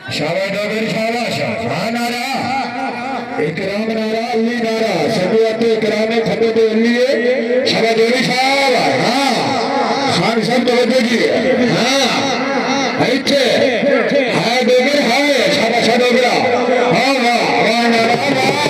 शाबाश डोगर शाबाश हाँ नारा इकराम नारा अल्ली नारा सभी आते इकराम है खबे तो अल्ली है शाबाश डोगर शाबाश हाँ खान सब तो जी हाँ ऐसे हाँ डोगर हाँ शाबाश डोगरा हाँ वाह वाह नारा वाह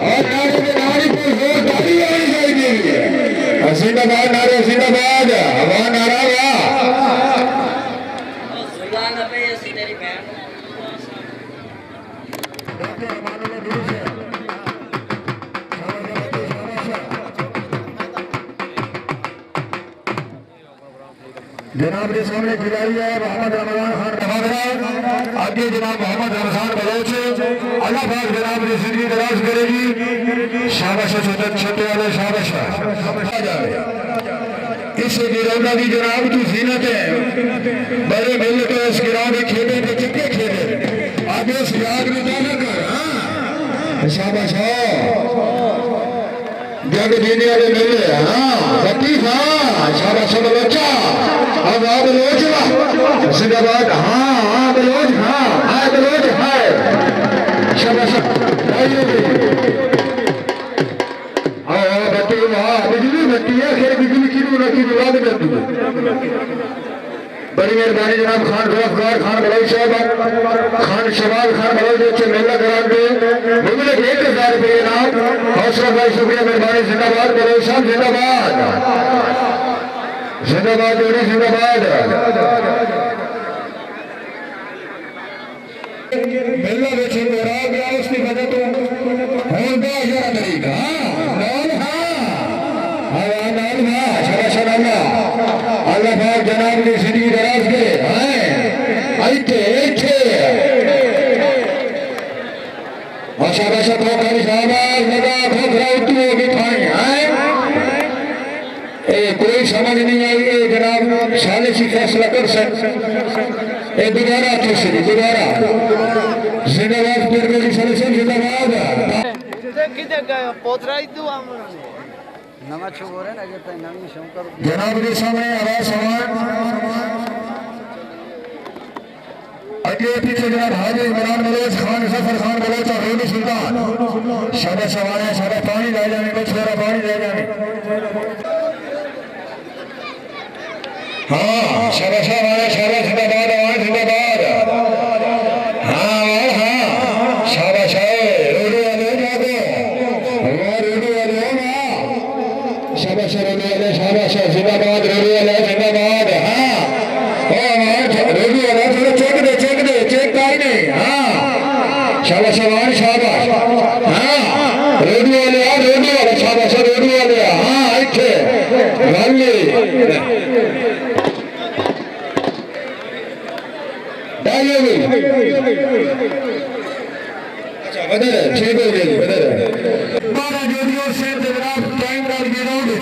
और नारे में नारी पर जोर ताली आनी चाहिए जिंदाबाद नारे जिंदाबाद वाह नारा वाह जनाब के सामने खिलाड़ी है मोहम्मद रमजान खान रमागरा आगे जनाब मोहम्मद रमजान बलोच अल्लाह पाक जनाब की जिंदगी दराज करेगी शाबाश छोटे वाले शाबाश इस गिरौदा की जनाब की जीनत है बड़े मिल के इस गिरौद में खेले थे चिक्के खेले आगे इस याद में जाना कर शाबाश जग जीने वाले मिले हाँ लतीफ हाँ शाबाश बलोचा अब बलोच जिंदाबाद हाँ हाँ बलोच हाँ हाँ बलोच है शाबाश बत्ती हाँ बिजली बत्ती है खैर बिजली की रखी विवाद कर दी बड़ी मेहरबानी जनाब खान गफगार खान बलोच साहब खान शबाज खान बलोच अच्छे मेला करा दे मुझे 1000 रुपये इनाम हौसला भाई शुक्रिया मेहरबानी जिंदाबाद बलोच साहब जिंदाबाद जिंदाबाद जोड़ी जिंदाबाद मेला बेचे दोहरा गया उसकी वजह तो होगा यह तरीका नाल अल्लाह पाक जनाब की जिंदगी दराज करे आइते शाबाश खोखरी शाबाश लगा खोखरा उतू होगी खाई कोई समझ नहीं आई जनाब सालिश फैसला कर सकते दोबारा तीसरी दोबारा जिंदाबाद फिर सालिश जिंदाबाद जनाब के सामने आवाज सवाल अगे पीछे जनाब हाजी इमरान बलोच खान जफर खान बलोच और रोनी सुल्तान शाबाश सवाल है शाबाश पानी ले जाने को छोरा पानी ले जाने हाँ शाबाश शाबाश जिंदाबाद आवाज जिंदाबाद हाँ हाँ शाबाश रोडू वाले जागो रोडू वाले शाबाश रोडू वाले शाबाश जिंदाबाद रोडू वाले जिंदाबाद हाँ रोडू वाला थोड़ा चेक दे चेक का ही नहीं हाँ शाबाश शाबाश हाँ रोडू वाले शाबाश रोडू वाले हाँ अच्छे वाले अच्छा बदल ठीक हो गई बदल 12 जोड़ियों से जनाब टाइम और गिराउंड है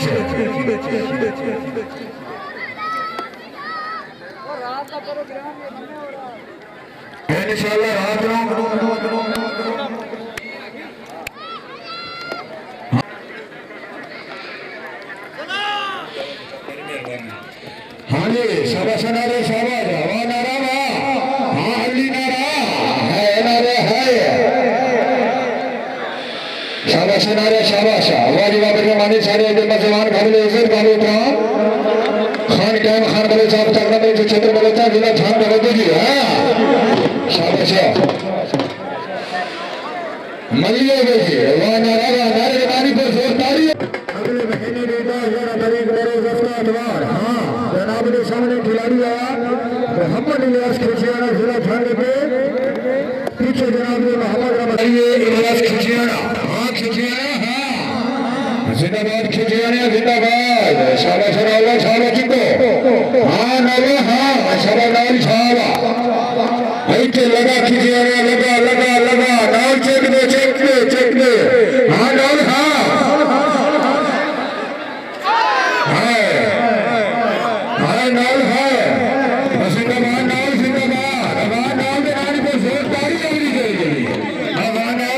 और रात का प्रोग्राम ये बने हो रहा है इंशाल्लाह रात को हाँ जी शाबाश नारे शाबाश हवा नारा हाँ अल्ली नारा है नारे है शाबाश नारे शाबाश वाली बाबर मानी सारे मजमान घर में इज्जत का उतरा खान कैम खान बले साहब तकना में जो क्षेत्र बलता जिला झांग बलते जी हाँ शाबाश मलिए गई वाह नारे नारी पर जोर तारी अगले महीने डेटा 11 तारीख बरोज हफ्ता इतवार हाँ जनाब के सामने खिलाड़ी आया मोहम्मद इलियास खिचियाना जिला झांग के पीछे जनाब ने मोहम्मद रमजानिए इलियास खिचियाना हाँ खिचियाना हाँ जिंदाबाद खिचियाना जिंदाबाद शाबाश रावला शाबाश को हाँ नारे हाँ शाबाश नारी शाबाश ऐसे लगा खिचियाना लगा नाल चेक दे हाँ नाल हाँ नाल है जिंदाबाद नाल के नारी को जोर तारी लगनी चाहिए नाल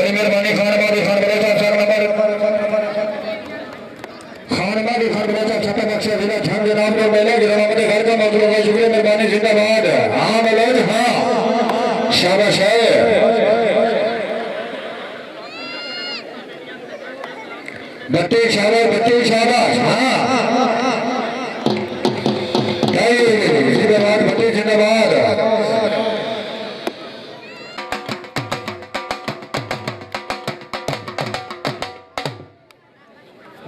बड़ी मेहरबानी खानबादी खान बलोचा 4 नंबर खानबादी खान बलोचा छठा बख्शा जिला झंग जनाब को मेला गिरवामत घर का मौजूद होगा शुक्रिया मेहरबानी जिंदाबाद हाँ बलोच हाँ शाबाश है बत्ती शाबाश हाँ जिंदाबाद बत्ती जिंदाबाद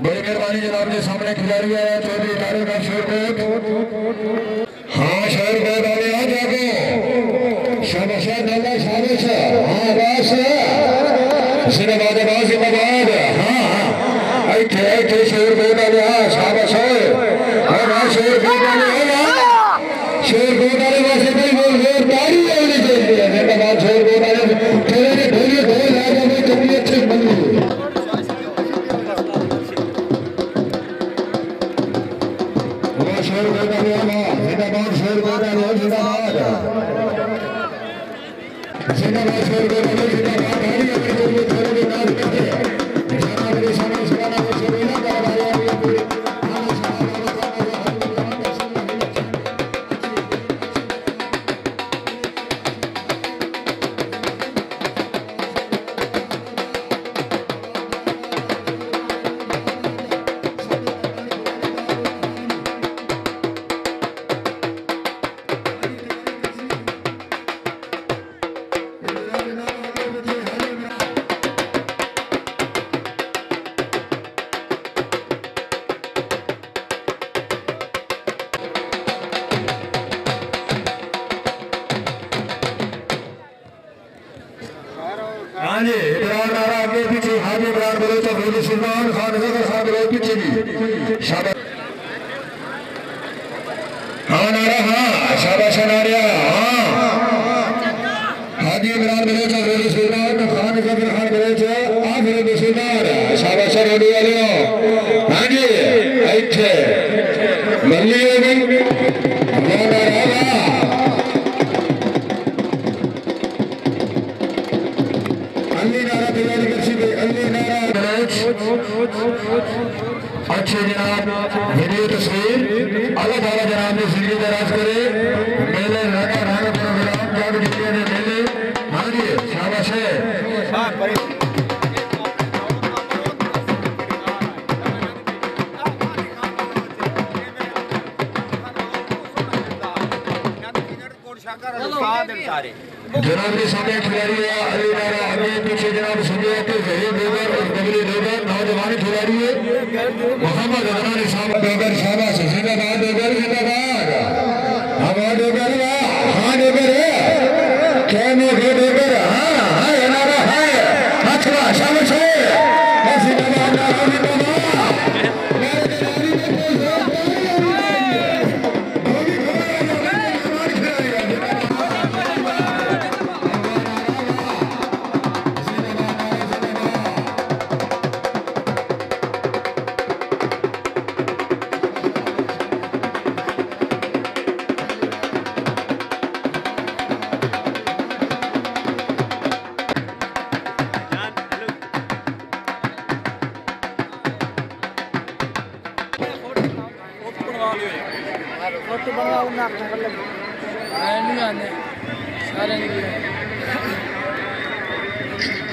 बड़ी मेहरबानी जनाब के सामने खिलाड़ी आया चौधरी तारे का शेरकोट हाँ शेरकोट आगे आ जाओ शाबाश डाला शाबाश हाँ बस जिंदाबाद जिंदाबाद हाँ ऐठे शेरकोट आ गया शाबाश हाँ शेरकोट आ गया शेरकोट वाले वासे कोई बोल तारी होनी चाहिए जिंदाबाद शेरकोट वाले तेरे ढोलिए ढोल आ जाओ जल्दी अच्छे बन गई जिंदाबाद शेर गोदा जिंदाबाद जिंदाबाद शेर गोदा जिंदाबाद गाड़ी अपनी जोड़ी छोड़े के नाम करते जनाब के सामने सुनाना वो शरीला का भाई अभी पूरी अच्छे जनाब वीडियो तस्वीर अल्लाह ताला जनाब ने जिंदगी दराज करे मेले लगा रंग प्रोग्राम जब जिले ने मेले हाँ जी शाबाश है जनाब के सामने खिलाड़ी है अली नारा आगे पीछे जनाब संजय के जहीर देवर और बबली देवर नौजवान खिलाड़ी है मोहम्मद अदनान साहब देवर शाबाश जिंदाबाद देवर जिंदाबाद हमारा देवर हाँ देवर है क्या में देवर हाँ हाँ नारा है अच्छा शाबाश है जिंदाबाद नारा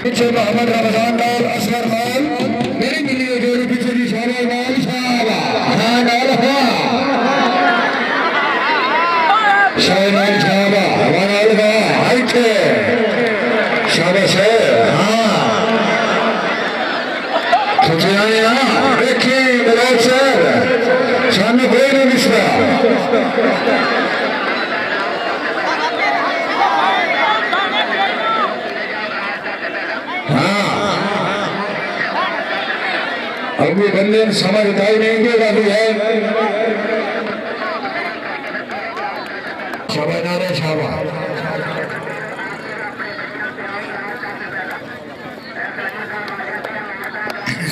पीछे मोहम्मद रमजान लाल असगर लाल मेरी मिली जोड़ी पीछे की शाबाश लाल शाबाश हाँ लाल हाँ शाबाश शाबाश हमारा लाल हाइट शाबाश है हाँ तुझे आए ना देखिए बलाल सर सामने कोई नहीं मिश्रा अभी बंदे समझदारी नहीं देगा भी है शाबाश नारे शाबाश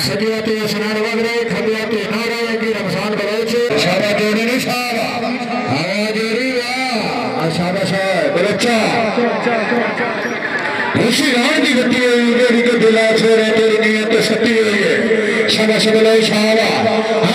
सदियाते सुनान वगैरह खदियाते नारा की रमजान बलोचे शाबाश जोड़ी नहीं शाबाश आवाज जोड़ी वाह शाबाश बलोचा ऋषि राम की गति है दिला छोड़े तेरी नीयत सच्ची हुई है शाबाश बोलो शाबाश